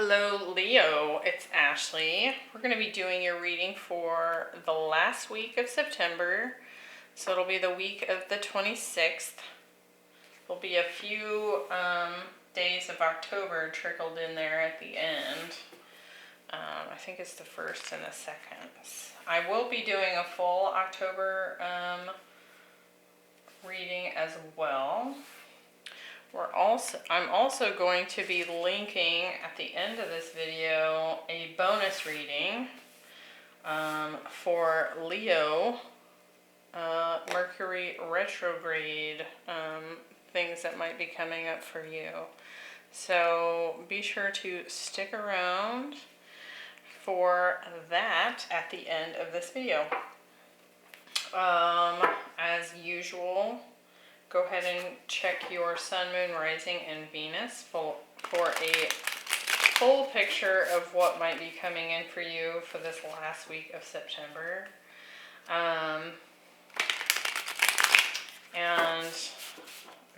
Hello Leo, it's Ashley. We're going to be doing your reading for the last week of September. So it'll be the week of the 26th. There'll be a few days of October trickled in there at the end. I think it's the 1st and the 2nd. I will be doing a full October reading as well. I'm also going to be linking at the end of this video a bonus reading for Leo Mercury retrograde things that might be coming up for you. So be sure to stick around for that at the end of this video. As usual, go ahead and check your sun, moon, rising, and Venus for a full picture of what might be coming in for you for this last week of September. And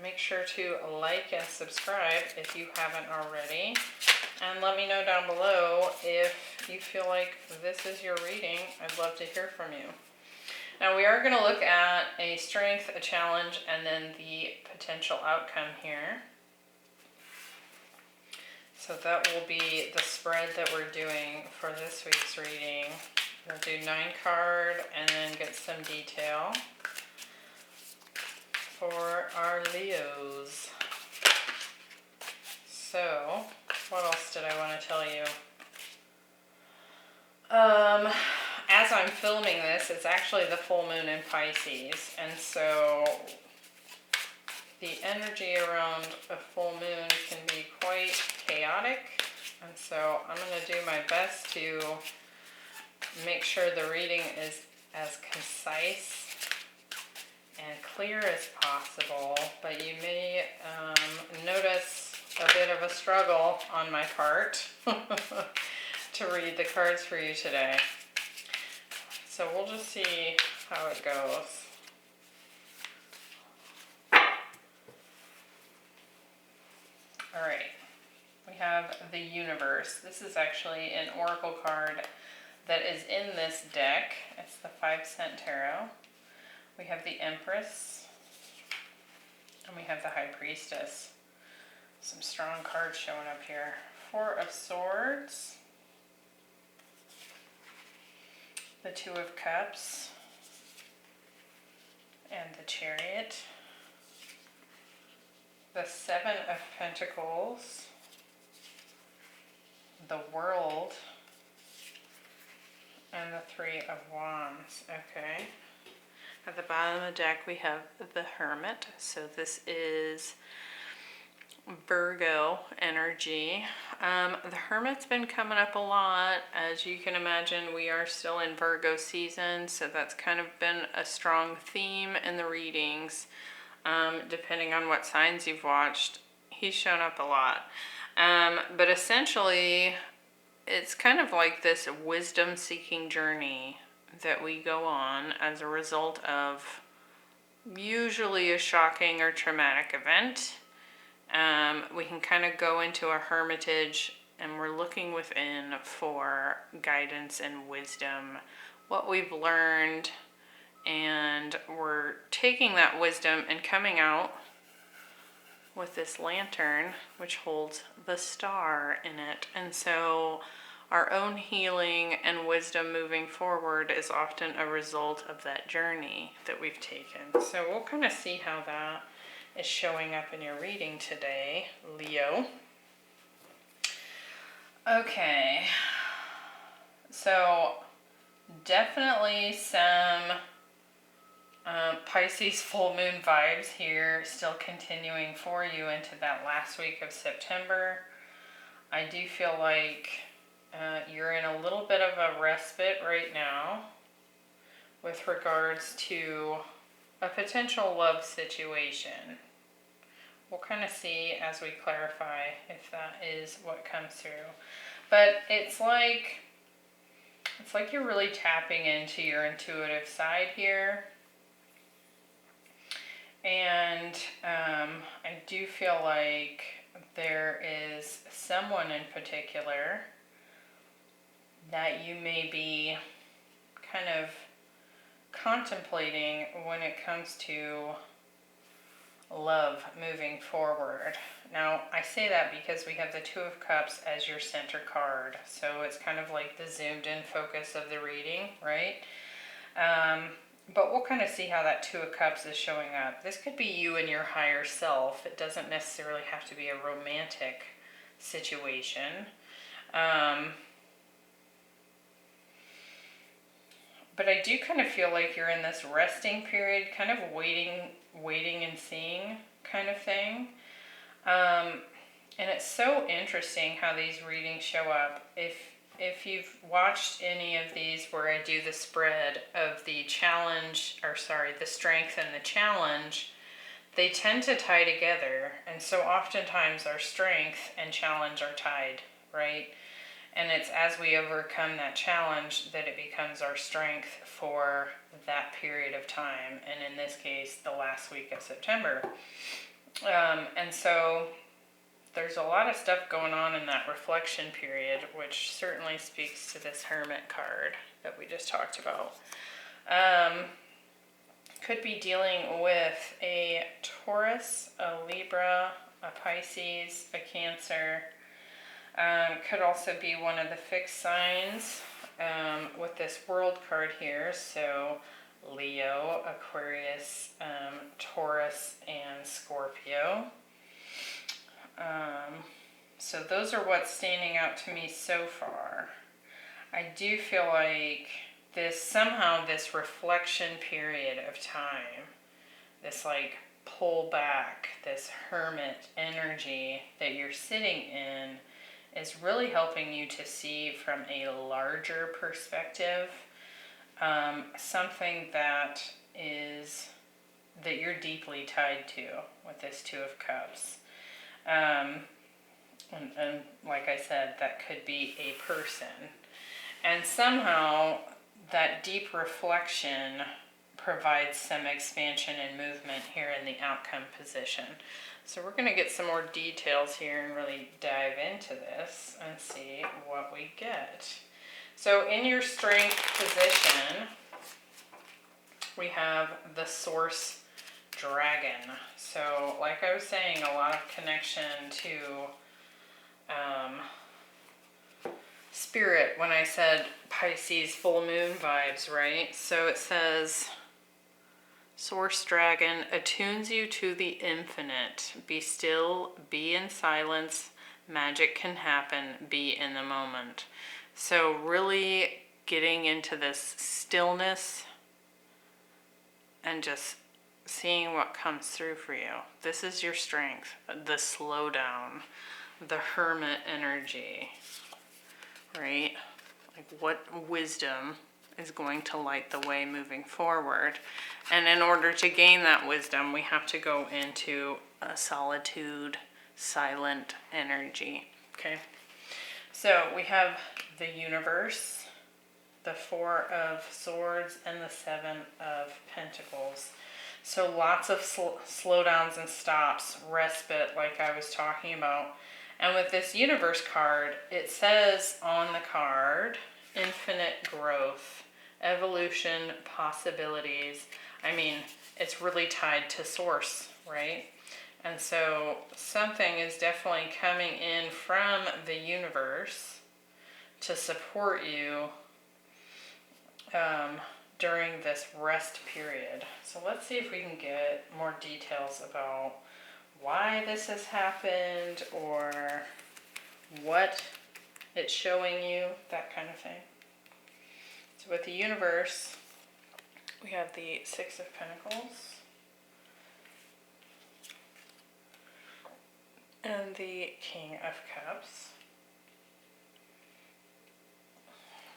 make sure to like and subscribe if you haven't already. And let me know down below if you feel like this is your reading. I'd love to hear from you. Now we are going to look at a strength, a challenge, and then the potential outcome here. So that will be the spread that we're doing for this week's reading. We'll do 9 card and then get some detail for our Leos. So, what else did I want to tell you? As I'm filming this, it's actually the full moon in Pisces, and so the energy around a full moon can be quite chaotic, and so I'm going to do my best to make sure the reading is as concise and clear as possible, but you may notice a bit of a struggle on my part to read the cards for you today. So we'll just see how it goes. All right, we have the universe. This is actually an oracle card that is in this deck. It's the 5-cent tarot. We have the Empress, and we have the High Priestess. Some strong cards showing up here. 4 of Swords, the 2 of Cups, and the Chariot, the 7 of Pentacles, the World, and the 3 of Wands. Okay. At the bottom of the deck we have the Hermit. So this is Virgo energy. The Hermit's been coming up a lot. As you can imagine, we are still in Virgo season, so that's kind of been a strong theme in the readings. Depending on what signs you've watched, he's shown up a lot. But essentially, it's kind of like this wisdom-seeking journey that we go on as a result of usually a shocking or traumatic event. We can kind of go into a hermitage and we're looking within for guidance and wisdom, what we've learned, and we're taking that wisdom and coming out with this lantern which holds the star in it. And so our own healing and wisdom moving forward is often a result of that journey that we've taken. So we'll kind of see how that is showing up in your reading today, Leo. Okay, so definitely some Pisces full moon vibes here, still continuing for you into that last week of September. I do feel like you're in a little bit of a respite right now with regards to a potential love situation. We'll kind of see as we clarify if that is what comes through. But it's like you're really tapping into your intuitive side here. And I do feel like there is someone in particular that you may be kind of contemplating when it comes to love moving forward. Now, I say that because we have the Two of Cups as your center card, so it's kind of like the zoomed in focus of the reading, right? But we'll kind of see how that Two of Cups is showing up. This could be you and your higher self. It doesn't necessarily have to be a romantic situation. But I do kind of feel like you're in this resting period, kind of waiting and seeing kind of thing. And it's so interesting how these readings show up. If you've watched any of these where I do the spread of the challenge, or sorry, the strength and the challenge, they tend to tie together. And so oftentimes our strength and challenge are tied, right? And it's as we overcome that challenge that it becomes our strength for that period of time. And in this case, the last week of September. And so there's a lot of stuff going on in that reflection period, which certainly speaks to this Hermit card that we just talked about. Could be dealing with a Taurus, a Libra, a Pisces, a Cancer. Could also be one of the fixed signs with this World card here. So Leo, Aquarius, Taurus, and Scorpio. So those are what's standing out to me so far. I do feel like this reflection period of time, this like pull back, this hermit energy that you're sitting in is really helping you to see from a larger perspective, something that you're deeply tied to with this Two of Cups. And like I said, that could be a person. And somehow that deep reflection provides some expansion and movement here in the outcome position. So we're going to get some more details here and really dive into this and see what we get. So in your strength position, we have the Source Dragon. So like I was saying, a lot of connection to spirit when I said Pisces full moon vibes, right? So it says, Source Dragon attunes you to the infinite. Be still, be in silence. Magic can happen. Be in the moment. So really getting into this stillness and just seeing what comes through for you. This is your strength, the slowdown, the hermit energy, right? Like what wisdom is going to light the way moving forward. And in order to gain that wisdom, we have to go into a solitude, silent energy, okay? So we have the Universe, the Four of Swords, and the Seven of Pentacles. So lots of slowdowns and stops, respite, like I was talking about. And with this Universe card, it says on the card, infinite growth, evolution, possibilities. I mean, it's really tied to Source, right? And so something is definitely coming in from the universe to support you during this rest period. So let's see if we can get more details about why this has happened or what it's showing you, that kind of thing. So with the universe, we have the Six of Pentacles and the King of Cups.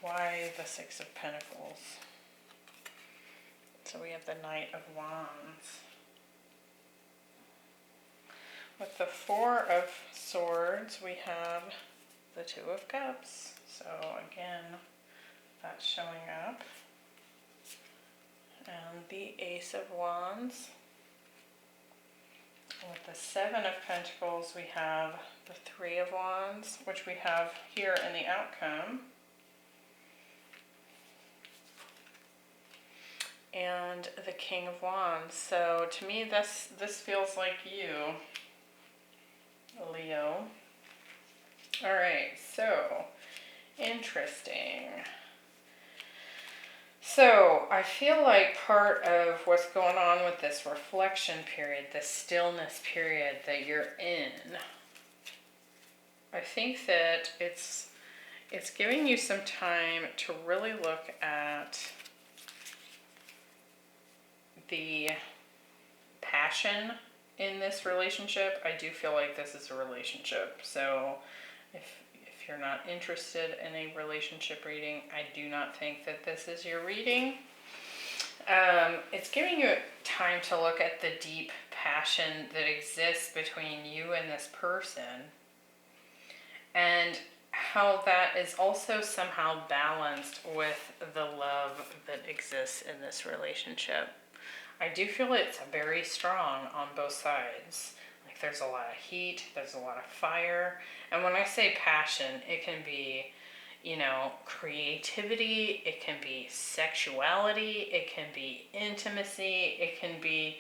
Why the Six of Pentacles? So we have the Knight of Wands. With the Four of Swords, we have the Two of Cups. So again, that's showing up. And the Ace of Wands. With the Seven of Pentacles, we have the Three of Wands, which we have here in the outcome. And the King of Wands. So to me, this feels like you, Leo. All right, so interesting. So I feel like part of what's going on with this reflection period, this stillness period that you're in, I think that it's giving you some time to really look at the passion in this relationship. I do feel like this is a relationship. So if you're not interested in a relationship reading, I do not think that this is your reading. It's giving you time to look at the deep passion that exists between you and this person, and how that is also somehow balanced with the love that exists in this relationship. I do feel it's very strong on both sides. Like there's a lot of heat, there's a lot of fire. And when I say passion, it can be, you know, creativity, it can be sexuality, it can be intimacy, it can be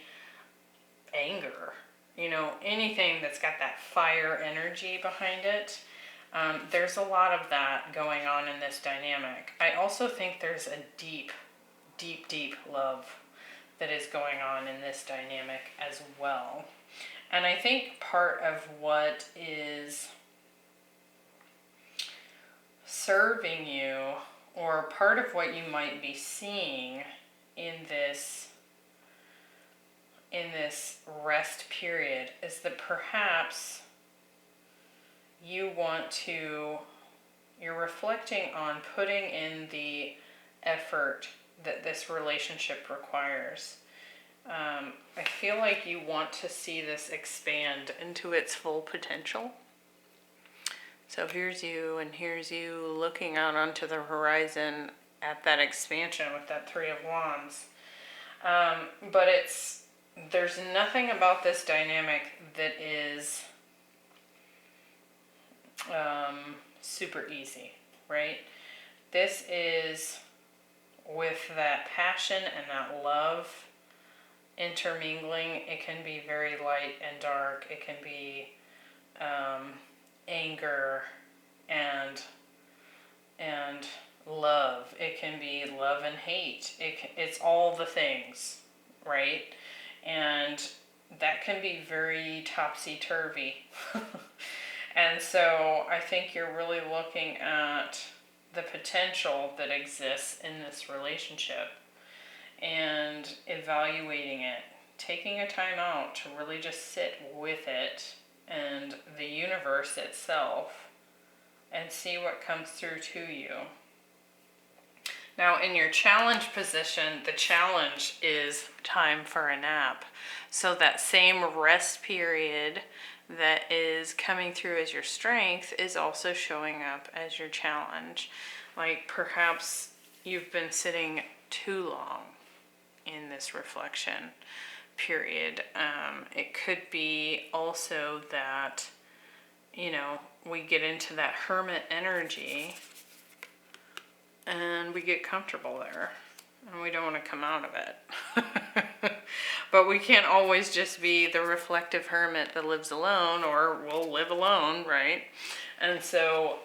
anger. You know, anything that's got that fire energy behind it. There's a lot of that going on in this dynamic. I also think there's a deep, deep, deep love that is going on in this dynamic as well. And I think part of what is serving you, or part of what you might be seeing in this rest period, is that perhaps you're reflecting on putting in the effort that this relationship requires. I feel like you want to see this expand into its full potential. So here's you, and here's you looking out onto the horizon at that expansion with that Three of Wands. But there's nothing about this dynamic that is super easy, right? This is with that passion and that love intermingling. It can be very light and dark. It can be anger and love. It can be love and hate. It's all the things, right? And that can be very topsy-turvy. And so I think you're really looking at the potential that exists in this relationship and evaluating it, taking a time out to really just sit with it and the universe itself and see what comes through to you. Now, in your challenge position, the challenge is time for a nap. So that same rest period that is coming through as your strength is also showing up as your challenge. Like perhaps you've been sitting too long in this reflection period. It could be also that, you know, we get into that hermit energy and we get comfortable there and we don't want to come out of it. But we can't always just be the reflective hermit that lives alone, or we'll live alone, right? And so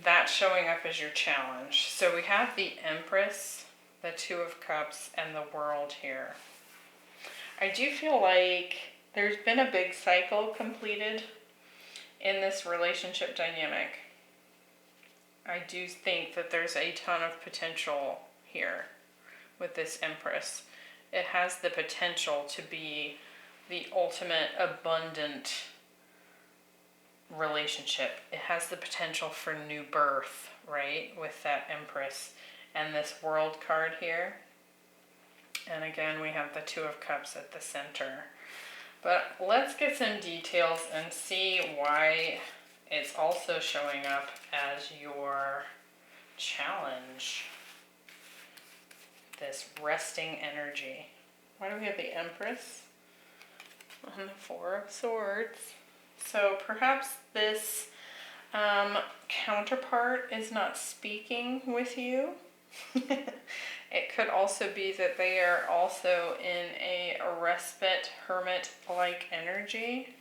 that's showing up as your challenge. So we have the Empress, the Two of Cups, and the World here. I do feel like there's been a big cycle completed in this relationship dynamic. I do think that there's a ton of potential here with this Empress. It has the potential to be the ultimate abundant relationship. It has the potential for new birth, right? With that Empress and this World card here. And again, we have the Two of Cups at the center. But let's get some details and see why it's also showing up as your challenge. This resting energy. Why do we have the Empress and the Four of Swords? So perhaps this counterpart is not speaking with you. It could also be that they are also in a respite, hermit-like energy.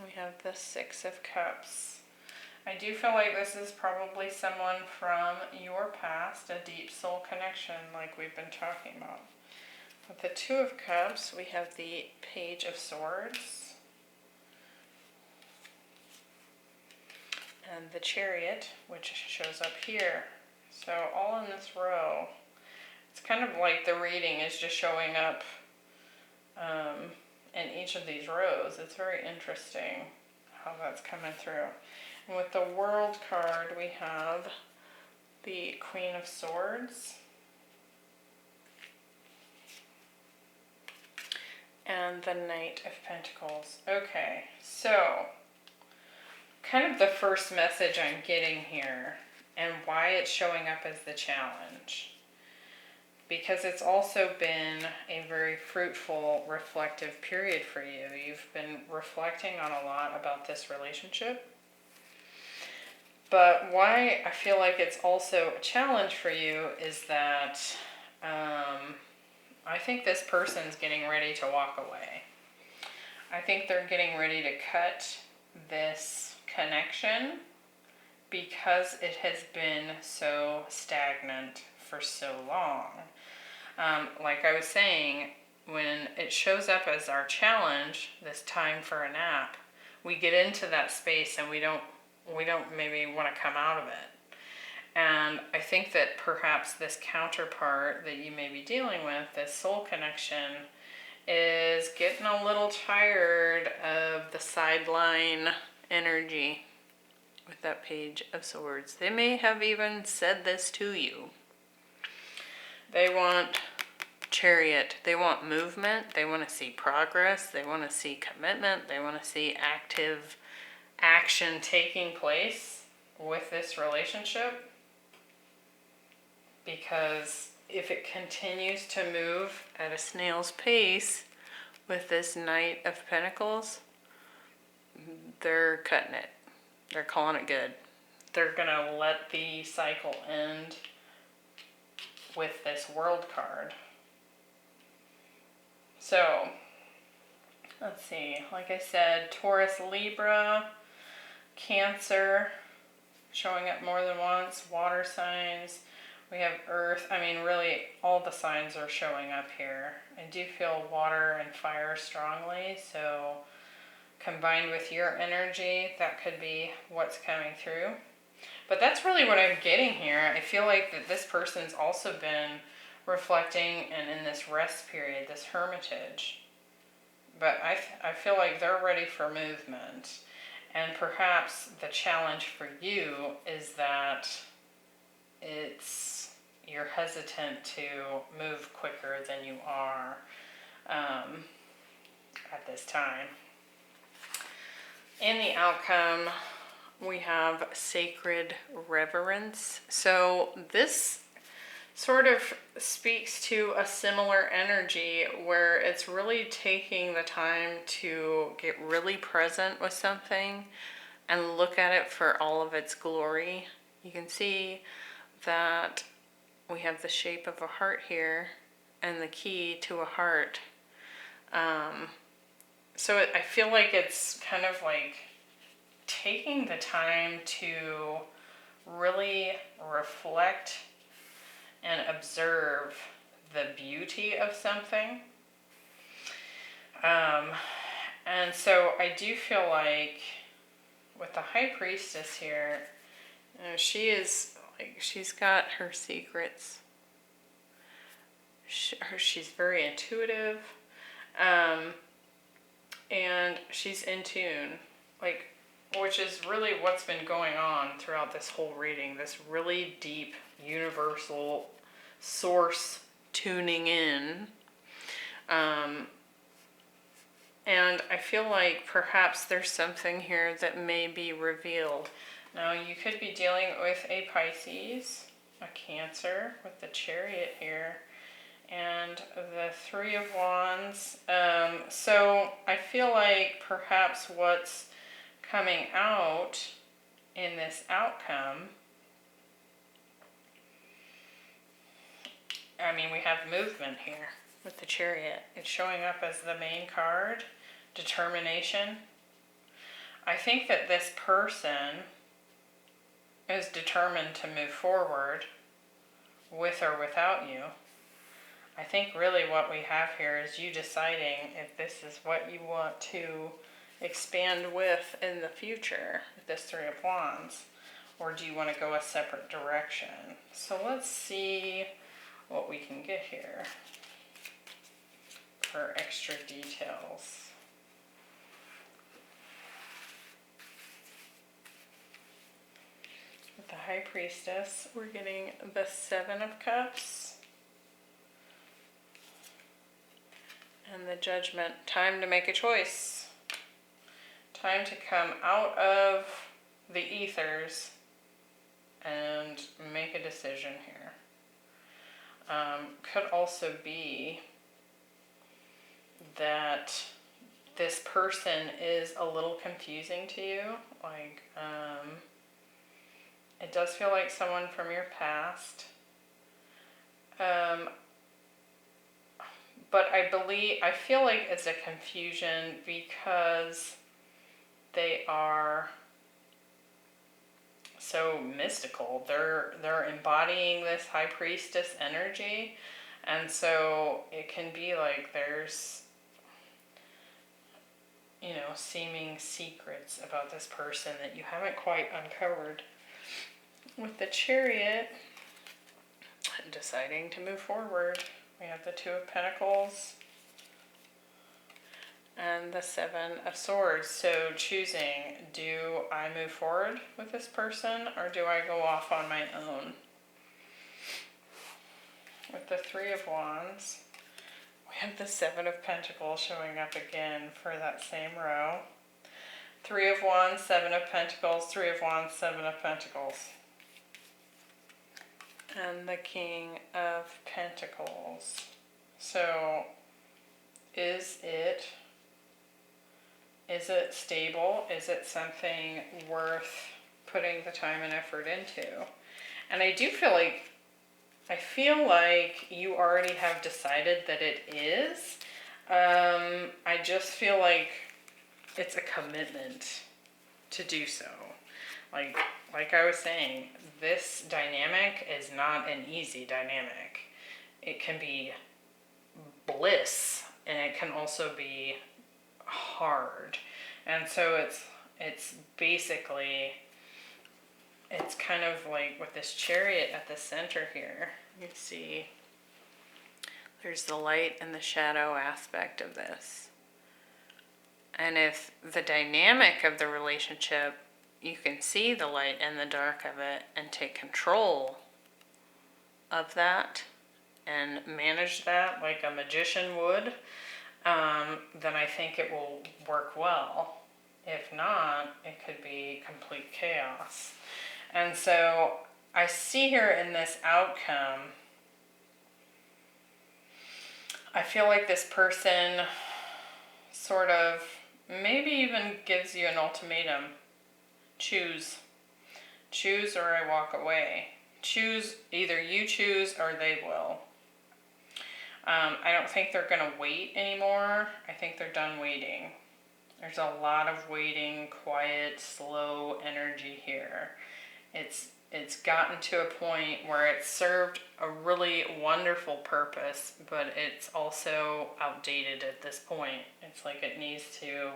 We have the Six of Cups. I do feel like this is probably someone from your past, a deep soul connection like we've been talking about. With the Two of Cups, we have the Page of Swords and the Chariot, which shows up here. So all in this row, it's kind of like the reading is just showing up in each of these rows. It's very interesting how that's coming through. And with the World card, we have the Queen of Swords and the Knight of Pentacles. Okay, so kind of the first message I'm getting here and why it's showing up as the challenge. Because it's also been a very fruitful, reflective period for you. You've been reflecting on a lot about this relationship. But why I feel like it's also a challenge for you is that I think this person's getting ready to walk away. I think they're getting ready to cut this connection because it has been so stagnant for so long. Like I was saying, when it shows up as our challenge, this time for a nap, we get into that space and we don't maybe want to come out of it. And I think that perhaps this counterpart that you may be dealing with, this soul connection, is getting a little tired of the sideline energy with that Page of Swords. They may have even said this to you. They want Chariot. They want movement. They want to see progress. They want to see commitment. They want to see active action taking place with this relationship. Because if it continues to move at a snail's pace with this Knight of Pentacles, they're cutting it. They're calling it good. They're going to let the cycle end with this World card. So, let's see. Like I said, Taurus, Libra, Cancer, showing up more than once, water signs. We have Earth. I mean, really, all the signs are showing up here. I do feel water and fire strongly, so combined with your energy, that could be what's coming through. But that's really what I'm getting here. I feel like that this person's also been reflecting and in this rest period, this hermitage. But I feel like they're ready for movement. And perhaps the challenge for you is that you're hesitant to move quicker than you are at this time. In the outcome, we have Sacred Reverence. So this sort of speaks to a similar energy where it's really taking the time to get really present with something and look at it for all of its glory. You can see that we have the shape of a heart here and the key to a heart. So I feel like it's kind of like taking the time to really reflect and observe the beauty of something. And so I do feel like with the High Priestess here, she's got her secrets. She's very intuitive, and she's in tune, which is really what's been going on throughout this whole reading, this really deep universal source tuning in. And I feel like perhaps there's something here that may be revealed. Now, you could be dealing with a Pisces, a Cancer with the Chariot here, and the Three of Wands. So I feel like perhaps what's coming out in this outcome, I mean, we have movement here with the Chariot. It's showing up as the main card, determination. I think that this person is determined to move forward with or without you. I think really what we have here is you deciding if this is what you want to expand with in the future with this Three of Wands, or do you want to go a separate direction? So let's see what we can get here for extra details. With the High Priestess, we're getting the Seven of Cups and the Judgment. Time to make a choice. Time to come out of the ethers and make a decision here. Could also be that this person is a little confusing to you. Like, it does feel like someone from your past. But I feel like it's a confusion because they are so mystical. They're embodying this High Priestess energy, and so it can be like there's, you know, seeming secrets about this person that you haven't quite uncovered. With the Chariot, deciding to move forward, we have the Two of Pentacles and the Seven of Swords. So choosing, do I move forward with this person or do I go off on my own? With the Three of Wands, we have the Seven of Pentacles showing up again for that same row. Three of Wands, Seven of Pentacles, Three of Wands, Seven of Pentacles. And the King of Pentacles. So, is it stable? Is it something worth putting the time and effort into? And I feel like you already have decided that it is. I just feel like it's a commitment to do so. Like I was saying, this dynamic is not an easy dynamic. It can be bliss, and it can also be hard. And so it's basically, it's kind of like with this Chariot at the center here, you see there's the light and the shadow aspect of this. And if the dynamic of the relationship, you can see the light and the dark of it and take control of that and manage that like a magician would, then I think it will work well. If not, it could be complete chaos. And so I see here in this outcome, I feel like this person sort of maybe even gives you an ultimatum. Choose or I walk away. Choose, either you choose or they will. I don't think they're going to wait anymore. I think they're done waiting. There's a lot of waiting, quiet, slow energy here. It's gotten to a point where it's served a really wonderful purpose, but it's also outdated at this point. It's like it needs to,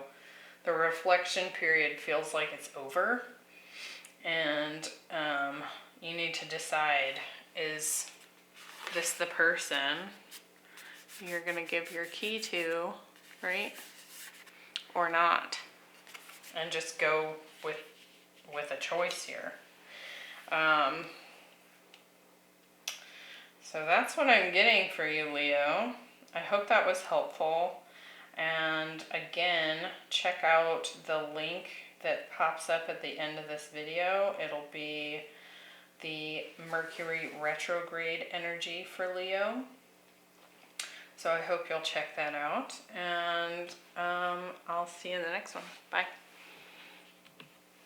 the reflection period feels like it's over, and you need to decide, is this the person you're going to give your key to, right? Or not? And just go with a choice here. So that's what I'm getting for you, Leo. I hope that was helpful. And again, check out the link that pops up at the end of this video. It'll be the Mercury retrograde energy for Leo. So I hope you'll check that out, and I'll see you in the next one. Bye.